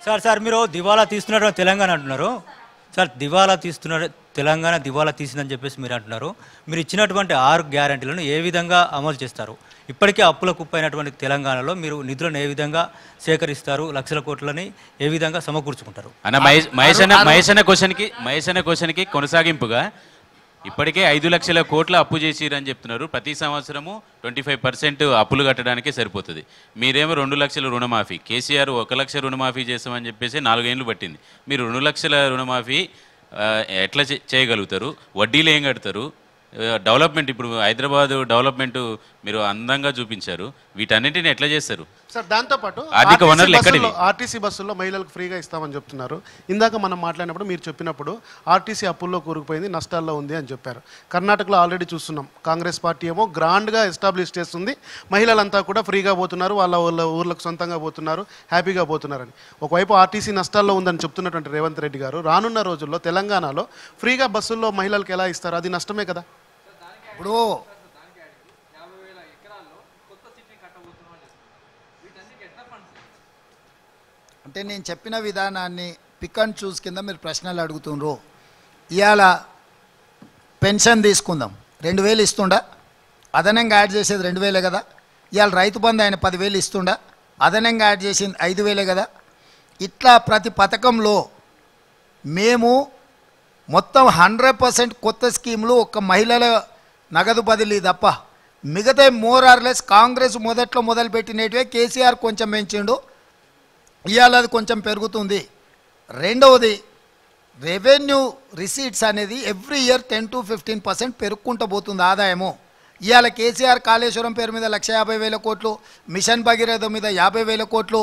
Sir మీరు దివాలా తీస్తున్నటువంటి తెలంగాణ అంటున్నారు సార్. తెలంగాణ దివాలా తీసిందని చెప్పేసి మీరు అంటున్నారు. మీరు ఇచ్చినటువంటి 6 గ్యారంటీలను ఏ విధంగా అమలు చేస్తారు? ఇప్పటికే అప్పుల కుప్పైనటువంటి తెలంగాణలో మీరు నిధులను ఏ విధంగా సేకరిస్తారు? లక్షల కోట్లని ఏ విధంగా సమకూర్చుకుంటారు? అన్న మహేష్ క్వశ్చన్కి కొనసాగింపుగా ఇప్పటికే 5 లక్షల కోట్ల అప్పు చేసిరని చెప్తున్నారు. ప్రతి సంవత్సరము 25% అప్పులు కట్టడానికే సరిపోతుంది. మీరేమో 2 లక్షల రుణమాఫీ, కేసీఆర్ 1 లక్ష రుణమాఫీ చేస్తామని చెప్పేసి 4 ఏళ్ళు పట్టింది. మీరు 2 లక్షల రుణమాఫీ ఎట్లా చేయగలుగుతారు? వడ్డీలు ఏం కడతారు? డెవలప్మెంట్, ఇప్పుడు హైదరాబాద్ డెవలప్మెంట్ మీరు అందంగా చూపించారు. వీటన్నింటిని ఎట్లా చేస్తారు సార్? దాంతోపాటు ఆర్టీసీ బస్సుల్లో మహిళలకు ఫ్రీగా ఇస్తామని చెప్తున్నారు. ఇందాక మనం మాట్లాడినప్పుడు మీరు చెప్పినప్పుడు ఆర్టీసీ అప్పుల్లో కూరుకుపోయింది, నష్టాల్లో ఉంది అని చెప్పారు. కర్ణాటకలో ఆల్రెడీ చూస్తున్నాం, కాంగ్రెస్ పార్టీ ఏమో గ్రాండ్గా ఎస్టాబ్లిష్ చేస్తుంది, మహిళలంతా కూడా ఫ్రీగా పోతున్నారు, వాళ్ళ ఊర్లకు సొంతంగా పోతున్నారు, హ్యాపీగా పోతున్నారని. ఒకవైపు ఆర్టీసీ నష్టాల్లో ఉందని చెప్తున్నటువంటి రేవంత్ రెడ్డి గారు రానున్న రోజుల్లో తెలంగాణలో ఫ్రీగా బస్సుల్లో మహిళలకు ఎలా ఇస్తారు? అది నష్టమే కదా. ఇప్పుడు అంటే నేను చెప్పిన విధానాన్ని పిక్ అండ్ చూస్ కింద మీరు ప్రశ్నలు అడుగుతుండ్రు. ఇవాళ పెన్షన్ తీసుకుందాం, 2000 ఇస్తుండా, అదనంగా యాడ్ చేసేది 2000 కదా. ఇవాళ రైతు బంధు ఆయన 10,000 ఇస్తుండా, అదనంగా యాడ్ చేసింది 5,000 కదా. ఇట్లా ప్రతి పథకంలో మేము మొత్తం 100% కొత్త స్కీములు ఒక్క మహిళల నగదు బదిలీ తప్ప మిగతా మోర్ ఆర్ లెస్ కాంగ్రెస్ మొదట్లో మొదలుపెట్టినటివే కేసీఆర్ కొంచెం పెంచిండు, ఇవాళ అది కొంచెం పెరుగుతుంది. రెండవది రెవెన్యూ రిసీట్స్ అనేది ఎవ్రీ ఇయర్ 10 to 15% పెరుగుకుంటూ పోతుంది ఆదాయము. ఇవాళ కేసీఆర్ కాళేశ్వరం పేరు మీద 150,000 కోట్లు, మిషన్ భగీరథ మీద 50,000 కోట్లు,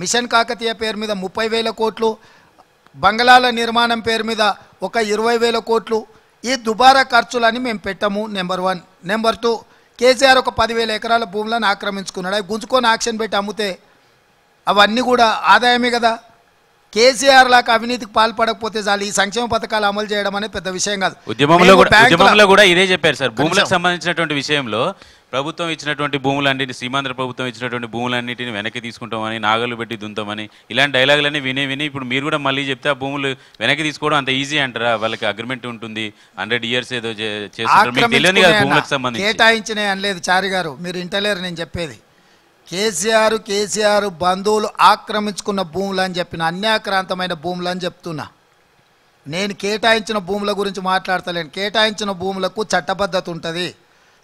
మిషన్ కాకతీయ పేరు మీద 30,000 కోట్లు, బంగళాల నిర్మాణం పేరు మీద ఒక 20,000 కోట్లు. ఈ దుబారా ఖర్చులని మేము పెట్టము, నెంబర్ 1. నెంబర్ 2, కేసీఆర్ ఒక 10,000 ఎకరాల భూములను ఆక్రమించుకున్నాడు. అవి గుంజుకొని ఆక్షన్ పెట్టి అమ్మితే అవన్నీ కూడా ఆదాయమే కదా. కేసీఆర్ లాగా అవినీతికి పాల్పడకపోతే చాలు, ఈ సంక్షేమ పథకాలు అమలు చేయడం అనేది పెద్ద విషయం కాదు. ఉద్యమంలో కూడా ఇదే చెప్పారు సార్. భూములకు సంబంధించినటువంటి విషయంలో ప్రభుత్వం ఇచ్చినటువంటి భూములన్నింటినీ, సీమాంధ్ర ప్రభుత్వం ఇచ్చినటువంటి భూములన్నింటినీ వెనక్కి తీసుకుంటామని, నాగలు పెట్టి దుంతామని, ఇలాంటి డైలాగులన్నీ విని ఇప్పుడు మీరు కూడా మళ్ళీ చెప్తే ఆ భూములు వెనక్కి తీసుకోవడం అంత ఈజీ అంటారా? వాళ్ళకి అగ్రిమెంట్ ఉంటుంది, 100 years ఏదో చేస్తారు, మీకు తెలియదు కదా భూములకు సంబంధించి. కేటాయించినాయి అనలేదు చారి గారు, మీరు ఇంటలేరు నేను చెప్పేది. కేసీఆర్ బంధువులు ఆక్రమించుకున్న భూములు అని చెప్పిన, అన్యాక్రాంతమైన భూములు అని చెప్తున్నా. నేను కేటాయించిన భూముల గురించి మాట్లాడతలేను. కేటాయించిన భూములకు చట్టబద్ధత ఉంటుంది,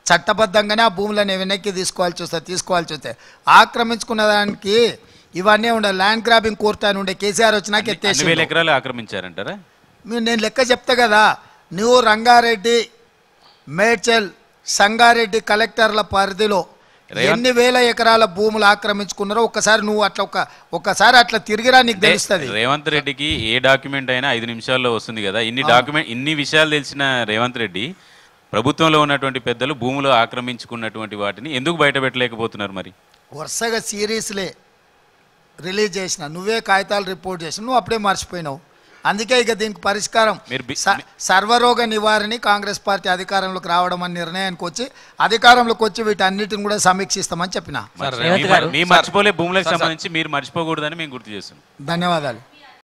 చట్టబద్ధంగానే ఆ భూములను వెనక్కి తీసుకోవాల్సి వస్తే ఆక్రమించుకున్న దానికి ఇవన్నీ ఉండే ల్యాండ్ గ్రాబింగ్ కోర్టు అని ఉండే. కేసీఆర్ వచ్చినాక ఎత్తేసి 1,000 ఎకరాలు ఆక్రమించారంటారా? నేను లెక్క చెప్తా కదా. నువ్వు రంగారెడ్డి, మేడ్చల్, సంగారెడ్డి కలెక్టర్ల పరిధిలో ఎన్ని వేల ఎకరాల భూములు ఆక్రమించుకున్నారో ఒక్కసారి నువ్వు ఒక్కసారి అట్లా తిరిగిరా, నీకు తెలుస్తుంది. రేవంత్ రెడ్డికి ఏ డాక్యుమెంట్ అయినా 5 నిమిషాల్లో వస్తుంది కదా. ఇన్ని విషయాలు తెలిసిన రేవంత్ రెడ్డి ప్రభుత్వంలో ఉన్నటువంటి పెద్దలు భూములు ఆక్రమించుకున్నటువంటి వాటిని ఎందుకు బయట పెట్టలేకపోతున్నారు? మరి వరుసగా సిరీస్లే రిలీజ్ చేసిన, నువ్వే కాగితాలు రిపోర్ట్ చేసిన, నువ్వు అప్పుడే మర్చిపోయినావు. అందుకే ఇక దీనికి పరిష్కారం సర్వరోగ నివారణ. కాంగ్రెస్ పార్టీ అధికారంలోకి రావడం అనే నిర్ణయానికి వచ్చి అధికారంలోకి వచ్చి వీటన్నిటిని కూడా సమీక్షిస్తామని చెప్పిన. మీ మర్చిపోలే భూములకు సంబంధించి మీరు మర్చిపోకూడదని మేము గుర్తు చేస్తున్నాం. ధన్యవాదాలు.